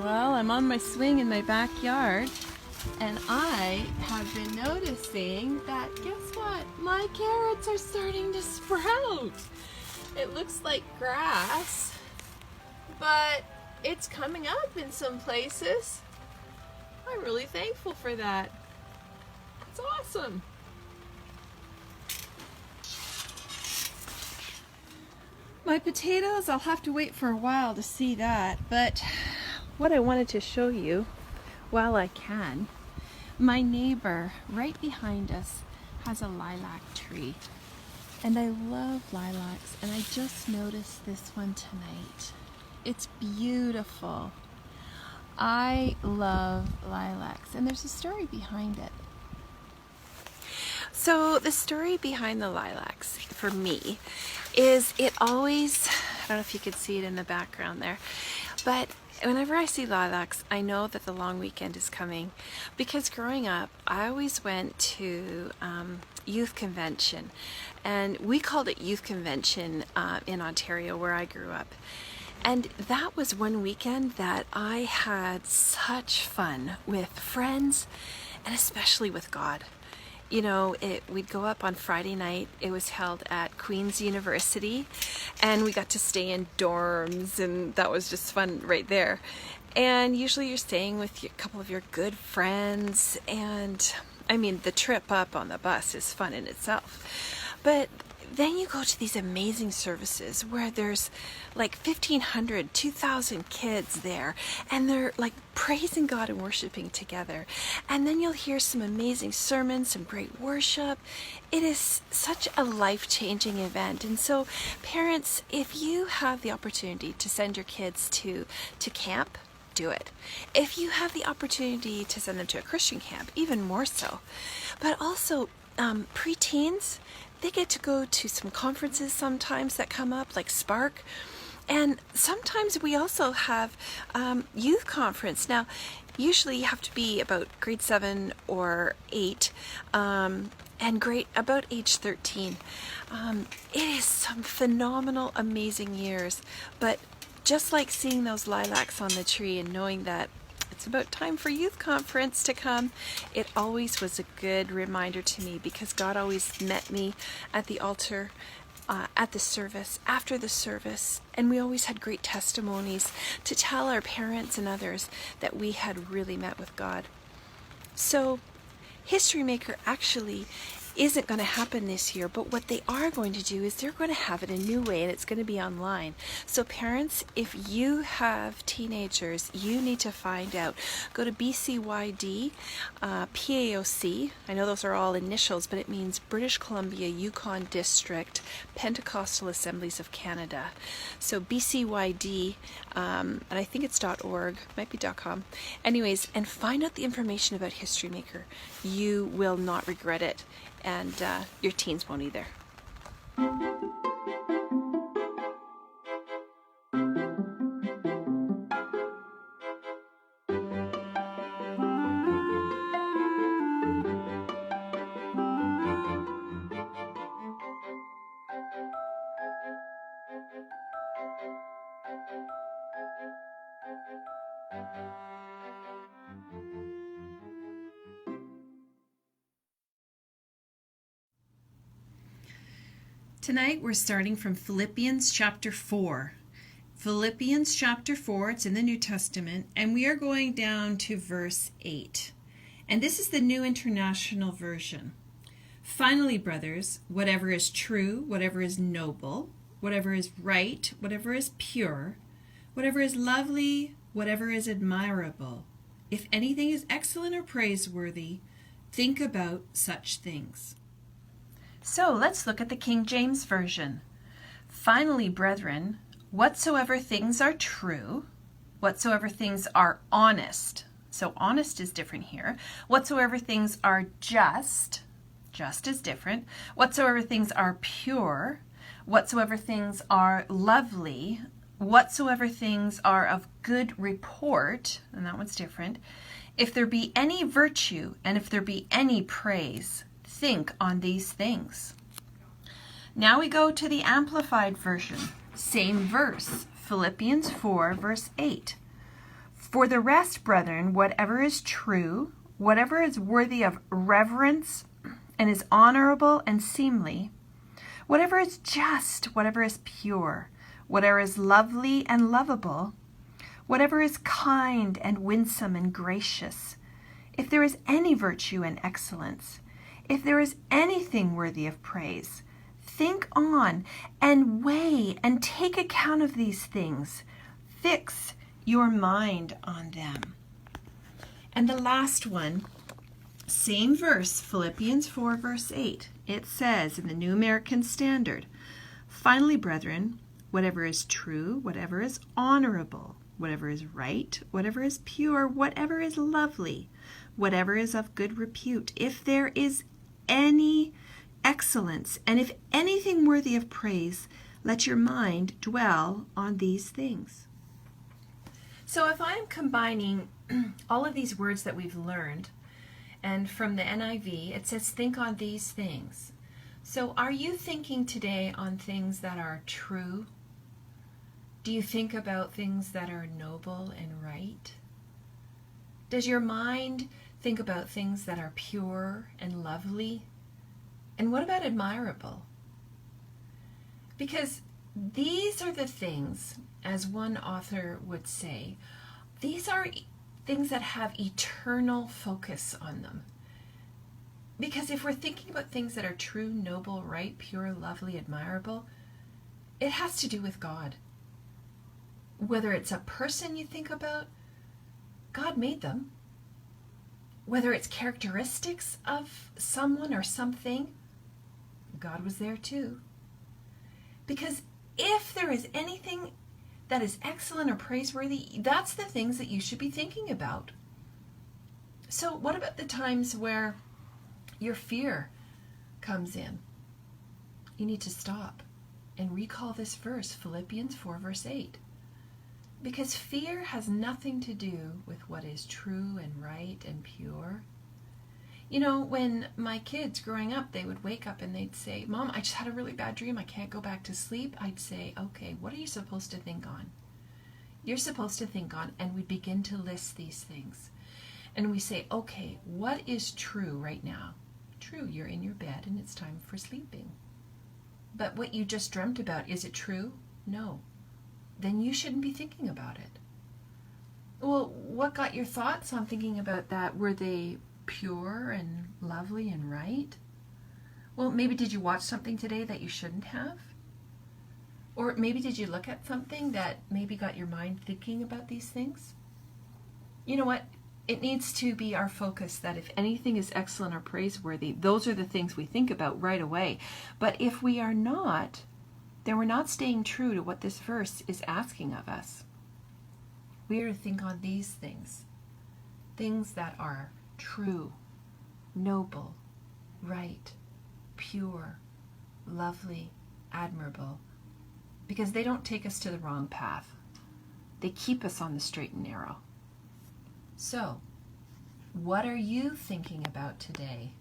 Well, I'm on my swing in my backyard, and I have been noticing that, guess what? My carrots are starting to sprout. It looks like grass, but it's coming up in some places. I'm really thankful for that. It's awesome. My potatoes, I'll have to wait for a while to see that, but what I wanted to show you while I can, my neighbor right behind us has a lilac tree, and I love lilacs, and I just noticed this one tonight. It's beautiful. I love lilacs, and there's a story behind it. So the story behind the lilacs for me is I don't know if you could see it in the background there, but whenever I see lilacs, I know that the long weekend is coming, because growing up, I always went to youth convention, and we called it youth convention in Ontario where I grew up. And that was one weekend that I had such fun with friends, and especially with God. You know, we'd go up on Friday night. It was held at Queen's University, and we got to stay in dorms, and that was just fun right there. And usually you're staying with a couple of your good friends, and I mean, the trip up on the bus is fun in itself. But then you go to these amazing services where there's like 1,500, 2,000 kids there, and they're like praising God and worshiping together. And then you'll hear some amazing sermons, some great worship. It is such a life-changing event. And so parents, if you have the opportunity to send your kids to camp, do it. If you have the opportunity to send them to a Christian camp, even more so. But also preteens, they get to go to some conferences sometimes that come up, like Spark. And sometimes we also have youth conference. Now, usually you have to be about grade 7 or 8, and about age 13. It is some phenomenal, amazing years. But just like seeing those lilacs on the tree and knowing that it's about time for youth conference to come, it always was a good reminder to me, because God always met me at the altar, at the service, after the service, and we always had great testimonies to tell our parents and others that we had really met with God. So History Maker actually isn't going to happen this year, but what they are going to do is they're going to have it a new way, and it's going to be online. So parents, if you have teenagers, you need to find out. Go to BCYD, PAOC. I know those are all initials, but it means British Columbia Yukon District Pentecostal Assemblies of Canada. So BCYD, and I think it's .org, might be .com. Anyways, and find out the information about History Maker. You will not regret it. And your teens won't either. Tonight we're starting from Philippians chapter 4. Philippians chapter 4, it's in the New Testament, and we are going down to verse 8. And this is the New International Version. Finally, brothers, whatever is true, whatever is noble, whatever is right, whatever is pure, whatever is lovely, whatever is admirable, if anything is excellent or praiseworthy, think about such things. So let's look at the King James Version. Finally, brethren, whatsoever things are true, whatsoever things are honest, so honest is different here, whatsoever things are just is different, whatsoever things are pure, whatsoever things are lovely, whatsoever things are of good report, and that one's different, if there be any virtue and if there be any praise, think on these things. Now we go to the Amplified Version. Same verse, Philippians 4, verse 8. For the rest, brethren, whatever is true, whatever is worthy of reverence and is honorable and seemly, whatever is just, whatever is pure, whatever is lovely and lovable, whatever is kind and winsome and gracious, if there is any virtue and excellence, if there is anything worthy of praise, think on and weigh and take account of these things. Fix your mind on them. And the last one, same verse, Philippians 4, verse 8. It says in the New American Standard, finally, brethren, whatever is true, whatever is honorable, whatever is right, whatever is pure, whatever is lovely, whatever is of good repute, if there is any excellence, and if anything worthy of praise, let your mind dwell on these things. So if I'm combining all of these words that we've learned, and from the NIV, it says, think on these things. So are you thinking today on things that are true? Do you think about things that are noble and right? Does your mind think about things that are pure and lovely? And what about admirable? Because these are the things, as one author would say, these are things that have eternal focus on them. Because if we're thinking about things that are true, noble, right, pure, lovely, admirable, it has to do with God. Whether it's a person you think about, God made them. Whether it's characteristics of someone or something, God was there too. Because if there is anything that is excellent or praiseworthy, that's the things that you should be thinking about. So what about the times where your fear comes in? You need to stop and recall this verse, Philippians 4, verse 8. Because fear has nothing to do with what is true and right and pure. You know, when my kids growing up, they would wake up and they'd say, Mom, I just had a really bad dream. I can't go back to sleep. I'd say, okay, what are you supposed to think on? You're supposed to think on, and we begin to list these things. And we say, okay, what is true right now? True, you're in your bed and it's time for sleeping. But what you just dreamt about, is it true? No. Then you shouldn't be thinking about it. Well, what got your thoughts on thinking about that? Were they pure and lovely and right? Well, maybe did you watch something today that you shouldn't have? Or maybe did you look at something that maybe got your mind thinking about these things? You know what? It needs to be our focus that if anything is excellent or praiseworthy, those are the things we think about right away. But if we are not, then we're not staying true to what this verse is asking of us. We are to think on these things. Things that are true, noble, right, pure, lovely, admirable. Because they don't take us to the wrong path. They keep us on the straight and narrow. So, what are you thinking about today?